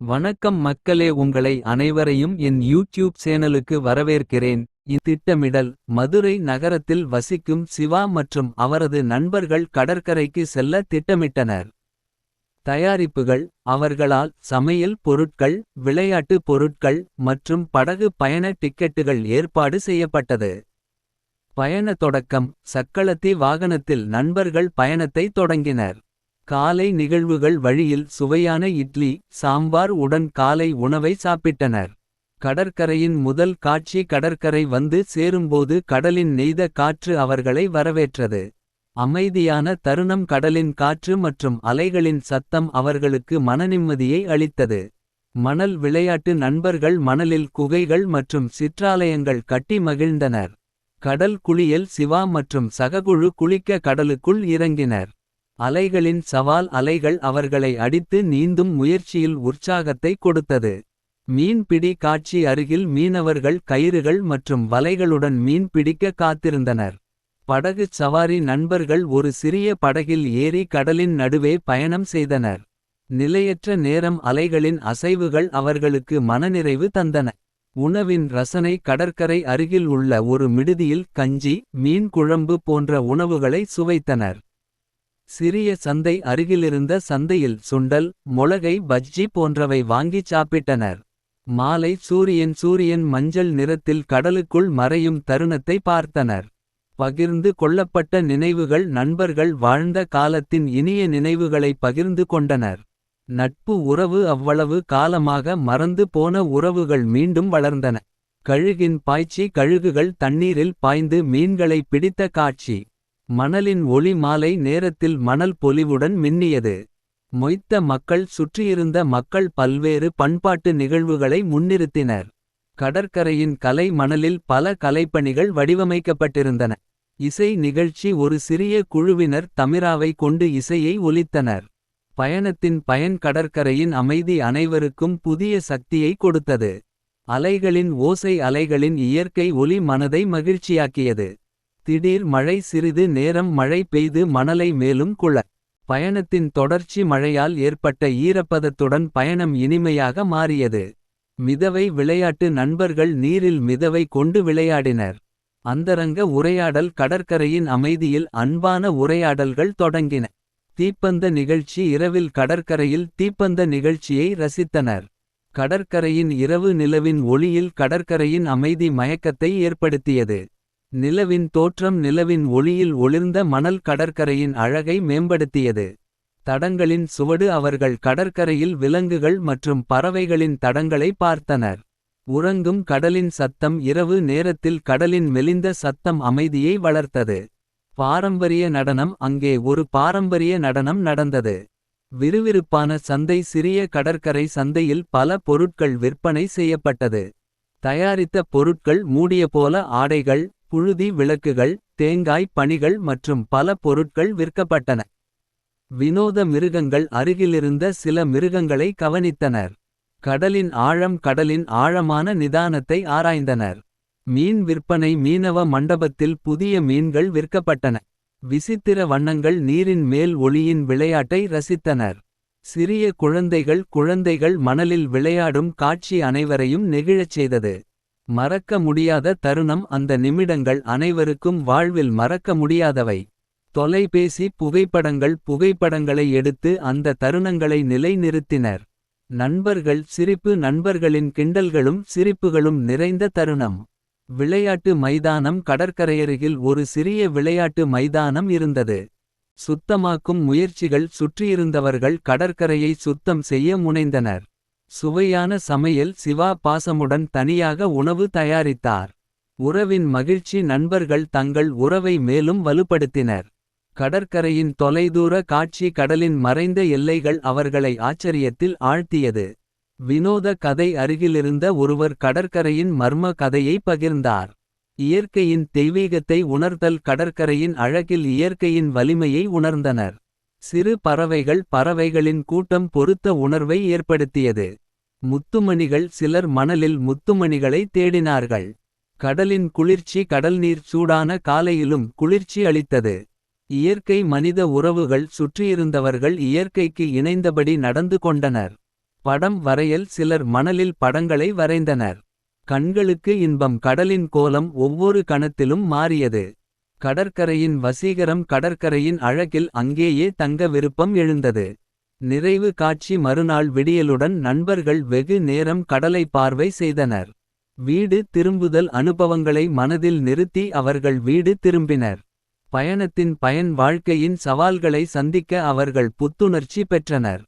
வணக்கம் மக்களே, உங்களை அனைவரையும் என் யூடியூப் சேனலுக்கு வரவேற்கிறேன். திட்டமிடல். மதுரை நகரத்தில் வசிக்கும் சிவா மற்றும் அவரது நண்பர்கள் கடற்கரைக்கு செல்ல திட்டமிட்டனர். தயாரிப்புகள். அவர்களால் சமையல் பொருட்கள், விளையாட்டு பொருட்கள் மற்றும் படகு பயண டிக்கெட்டுகள் ஏற்பாடு செய்யப்பட்டது. பயண தொடக்கம். சக்களத்தி வாகனத்தில் நண்பர்கள் பயணத்தை தொடங்கினர். காலை நிகழ்வுகள். வழியில் சுவையான இட்லி சாம்பார் உடன் காலை உணவை சாப்பிட்டனர். கடற்கரையின் முதல் காட்சி. கடற்கரை வந்து சேரும்போது கடலின் நெய்த காற்று அவர்களை வரவேற்றது. அமைதியான தருணம். கடலின் காற்று மற்றும் அலைகளின் சத்தம் அவர்களுக்கு மனநிம்மதியை அளித்தது. மணல் விளையாட்டு. நண்பர்கள் மணலில் குகைகள் மற்றும் சிற்றாலயங்கள் கட்டி மகிழ்ந்தனர். கடல் குளியல். சிவா மற்றும் சககுழு குளிக்க கடலுக்குள் இறங்கினர். அலைகளின் சவால். அலைகள் அவர்களை அடித்து நீந்தும் முயற்சியில் உற்சாகத்தை கொடுத்தது. மீன்பிடி காட்சி. அருகில் மீனவர்கள் கயிறுகள் மற்றும் வலைகளுடன் மீன் பிடிக்க காத்திருந்தனர். படகுச் சவாரி. நண்பர்கள் ஒரு சிறிய படகில் ஏறி கடலின் நடுவே பயணம் செய்தனர். நிலையற்ற நேரம். அலைகளின் அசைவுகள் அவர்களுக்கு மனநிறைவு தந்தன. உணவின் ரசனை. கடற்கரை அருகில் உள்ள ஒரு விடுதியில் கஞ்சி, மீன் குழம்பு போன்ற உணவுகளை சுவைத்தனர். சிறிய சந்தை. அருகிலிருந்த சந்தையில் சுண்டல், மொளகை பஜ்ஜி போன்றவை வாங்கிச் சாப்பிட்டனர். மாலை. சூரியன் மஞ்சள் நிறத்தில் கடலுக்குள் மறையும் தருணத்தை பார்த்தனர். பகிர்ந்து கொள்ளப்பட்ட நினைவுகள். நண்பர்கள் வாழ்ந்த காலத்தின் இனிய நினைவுகளை பகிர்ந்து கொண்டனர். நட்பு உறவு. அவ்வளவு காலமாக மறந்து போன உறவுகள் மீண்டும் வளர்ந்தன. கழுகின் பாய்ச்சி. கழுகுகள் தண்ணீரில் பாய்ந்து மீன்களை பிடித்த காட்சி. மணலின் ஒளி. மாலை நேரத்தில் மணல் பொலிவுடன் மின்னியது. மொய்த்த மக்கள். சுற்றியிருந்த மக்கள் பல்வேறு பண்பாட்டு நிகழ்வுகளை முன்னிறுத்தினர். கடற்கரையின் கலை. மணலில் பல கலைப்பணிகள் வடிவமைக்கப்பட்டிருந்தன. இசை நிகழ்ச்சி. ஒரு சிறிய குழுவினர் தமிராவை கொண்டு இசையை ஒலித்தனர். பயணத்தின் பயன். கடற்கரையின் அமைதி அனைவருக்கும் புதிய சக்தியை கொடுத்தது. அலைகளின் ஓசை. அலைகளின் இயற்கை ஒலி மனதை மகிழ்ச்சியாக்கியது. திடீர் மழை. சிறிது நேரம் மழை பெய்து மணலை மேலும் குள. பயணத்தின் தொடர்ச்சி. மழையால் ஏற்பட்ட ஈரப்பதத்துடன் பயணம் இனிமையாக மாறியது. மிதவை விளையாட்டு. நண்பர்கள் நீரில் மிதவை கொண்டு விளையாடினர். அந்தரங்க உரையாடல். கடற்கரையின் அமைதியில் அன்பான உரையாடல்கள் தொடங்கின. தீப்பந்த நிகழ்ச்சி. இரவில் கடற்கரையில் தீப்பந்த நிகழ்ச்சியை ரசித்தனர். கடற்கரையின் இரவு. நிலவின் ஒளியில் கடற்கரையின் அமைதி மயக்கத்தை ஏற்படுத்தியது. நிலவின் தோற்றம். நிலவின் ஒளியில் ஒளிர்ந்த மணல் கடற்கரையின் அழகை மேம்படுத்தியது. தடங்களின் சுவடு. அவர்கள் கடற்கரையில் விலங்குகள் மற்றும் பறவைகளின் தடங்களை பார்த்தனர். உறங்கும் கடலின் சத்தம். இரவு நேரத்தில் கடலின் மெலிந்த சத்தம் அமைதியை வளர்த்தது. பாரம்பரிய நடனம். அங்கே ஒரு பாரம்பரிய நடனம் நடந்தது. விறுவிறுப்பான சந்தை. சிறிய கடற்கரை சந்தையில் பல பொருட்கள் விற்பனை செய்யப்பட்டது. தயாரித்த பொருட்கள். மூடிய போல ஆடைகள், புழுதி விளக்குகள், தேங்காய் பணிகள் மற்றும் பல பொருட்கள் விற்கப்பட்டன. வினோத மிருகங்கள். அருகிலிருந்த சில மிருகங்களை கவனித்தனர். கடலின் ஆழம். கடலின் ஆழமான நிதானத்தை ஆராய்ந்தனர். மீன் விற்பனை. மீனவ மண்டபத்தில் புதிய மீன்கள் விற்கப்பட்டன. விசித்திர வண்ணங்கள். நீரின் மேல் ஒளியின் விளையாட்டை ரசித்தனர். சிறிய குழந்தைகள். குழந்தைகள் மணலில் விளையாடும் காட்சி அனைவரையும் நெகிழச் செய்தது. மறக்க முடியாத தருணம். அந்த நிமிடங்கள் அனைவருக்கும் வாழ்வில் மறக்க முடியாதவை. தொலைபேசி புகைப்படங்கள். புகைப்படங்களை எடுத்து அந்த தருணங்களை நிலைநிறுத்தினர். நண்பர்கள் சிரிப்பு. நண்பர்களின் கிண்டல்களும் சிரிப்புகளும் நிறைந்த தருணம். விளையாட்டு மைதானம். கடற்கரையருகில் ஒரு சிறிய விளையாட்டு மைதானம் இருந்தது. சுத்தமாக்கும் முயற்சிகள். சுற்றியிருந்தவர்கள் கடற்கரையை சுத்தம் செய்ய முனைந்தனர். சுவையான சமையல். சிவா பாசமுடன் தனியாக உணவு தயாரித்தார். உறவின் மகிழ்ச்சி. நண்பர்கள் தங்கள் உறவை மேலும் வலுப்படுத்தினர். கடற்கரையின் தொலைதூர காட்சி. கடலின் மறைந்த எல்லைகள் அவர்களை ஆச்சரியத்தில் ஆழ்த்தியது. வினோத கதை. அருகிலிருந்த ஒருவர் கடற்கரையின் மர்ம கதையை பகிர்ந்தார். இயற்கையின் தெய்வீகத்தை உணர்தல். கடற்கரையின் அழகில் இயற்கையின் வலிமையை உணர்ந்தனர். சிறு பறவைகள். பறவைகளின் கூட்டம் பொருத்த உணர்வை ஏற்படுத்தியது. முத்துமணிகள். சிலர் மணலில் முத்துமணிகளை தேடினார்கள். கடலின் குளிர்ச்சி. கடல்நீர் சூடான காலையிலும் குளிர்ச்சி அளித்தது. இயற்கை மனித உறவுகள். சுற்றியிருந்தவர்கள் இயற்கைக்கு இணைந்தபடி நடந்து கொண்டனர். படம் வரையல் சிலர் மணலில் படங்களை வரைந்தனர். கண்களுக்கு இன்பம் கடலின் கோலம் ஒவ்வொரு கணத்திலும் மாறியது. கடற்கரையின் வசீகரம் கடற்கரையின் அழகில் அங்கேயே தங்க விருப்பம் எழுந்தது. நிறைவு காட்சி மறுநாள் விடியலுடன் நண்பர்கள் வெகு நேரம் கடலை பார்வை செய்தனர். வீடு திரும்புதல் அனுபவங்களை மனதில் நிறுத்தி அவர்கள் வீடு திரும்பினர். பயணத்தின் பயன் வாழ்க்கையின் சவால்களை சந்திக்க அவர்கள் புத்துணர்ச்சி பெற்றனர்.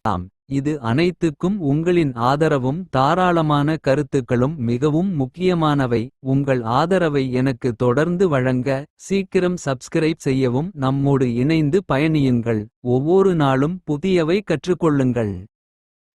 ஆம், இது அனைத்துக்கும் உங்களின் ஆதரவும் தாராளமான கருத்துக்களும் மிகவும் முக்கியமானவை. உங்கள் ஆதரவை எனக்கு தொடர்ந்து வழங்க சீக்கிரம் சப்ஸ்கிரைப் செய்யவும் நம்மோடு இணைந்து பயணியுங்கள். ஒவ்வொரு நாளும் புதியவை கற்றுக்கொள்ளுங்கள்.